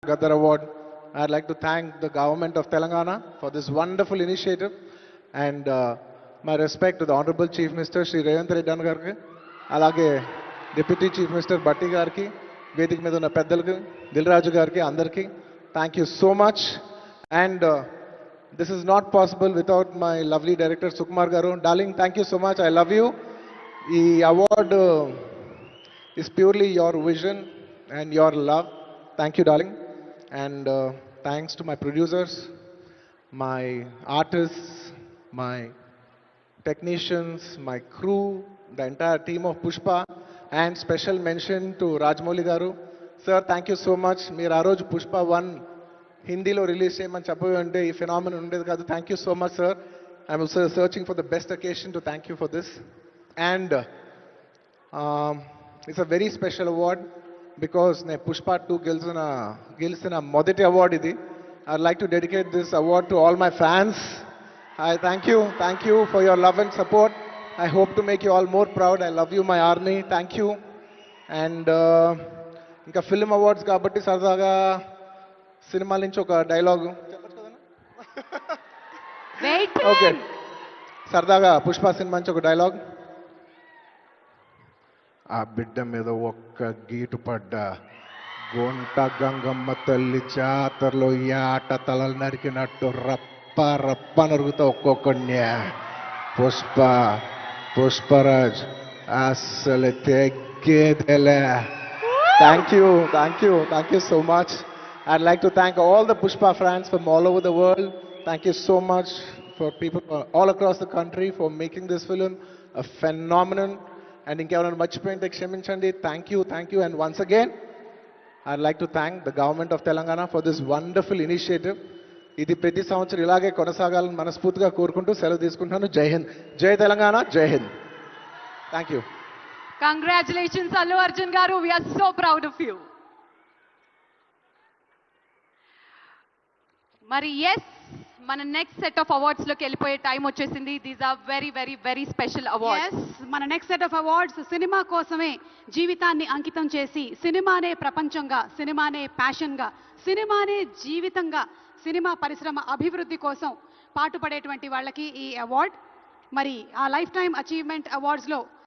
Gaddar Award. I'd like to thank the government of Telangana for this wonderful initiative and my respect to the Honorable Chief Minister Sri Revanth Reddy Garki, alage Deputy Chief Minister Batti Garki, వేదిక మీద ఉన్న పెద్దలకు దిల్రాజు గారికి అందరికీ thank you so much and this is not possible without my lovely director Sukumar garu darling thank you so much I love you ఈ award is purely your vision and your love. Thank you, darling. And thanks to my producers, my artists, my technicians, my crew, the entire team of Pushpa, and special mention to Rajmouli Garu. Sir, thank you so much. మీరు ఆ రోజు పుష్ప 1 హిందీలో release చేయమని చెప్పి అంటే ఈ phenomenon ఉండేది కాదు. Thank you so much sir. I'm also searching for the best occasion to thank you for this. And it's a very special award because ne Pushpa 2 గెలిచిన మొదటి award ఇది. I'd like to dedicate this award to all my fans. I thank you for your love and support. I hope to make you all more proud. I love you, my army. Thank you. And ఇంకా film awards కాబట్టి సరదాగా సినిమాల నుంచి ఒక dialogue చెప్పచ్చు కదా. Okay, సరదాగా Pushpa cinema నుంచి ఒక డైలాగ్. ఆ బిడ్డ మీద ఒక్క గీటు పడ్డా గుంట గంగమ్మ తల్లి జాతరలో ఈ ఆట తలలు నరికినట్టు రప్ప రప్ప నరుగుతా ఒక్కొక్కడిని. పుష్పరాజ్ అస్సలు తెగ్గేదేలే. Thank you so much. I'd like to thank all the Pushpa fans from all over the world. Thank you so much for people all across the country for making this film a phenomenon. And ఇంకెవరైనా మర్చిపోయింటే క్షమించండి. Thank you and once again I'd like to thank the government of Telangana for this wonderful initiative. ఇది ప్రతి సంవత్సరం ఇలాగే కొనసాగాలని మనస్ఫూర్తిగా కోరుకుంటూ సెలవు తీసుకుంటున్నాను. జై హింద్, జై తెలంగాణ, జై Hind. Thank you. Congratulations Allu Arjun garu, we're so proud of you. మరి ఎస్, మన నెక్స్ట్ సెట్ ఆఫ్ అవార్డ్స్ లోకి వెళ్ళిపోయే టైం వచ్చేసింది. These are very very very special awards. మన నెక్స్ట్ సెట్ ఆఫ్ అవార్డ్స్ సినిమా కోసమే జీవితాన్ని అంకితం చేసి సినిమానే ప్రపంచంగా, సినిమానే ప్యాషన్గా, సినిమానే జీవితంగా, సినిమా పరిశ్రమ అభివృద్ధి కోసం పాటుపడేటువంటి వాళ్ళకి ఈ అవార్డ్. మరి ఆ లైఫ్ టైమ్ అచీవ్మెంట్ అవార్డ్స్లో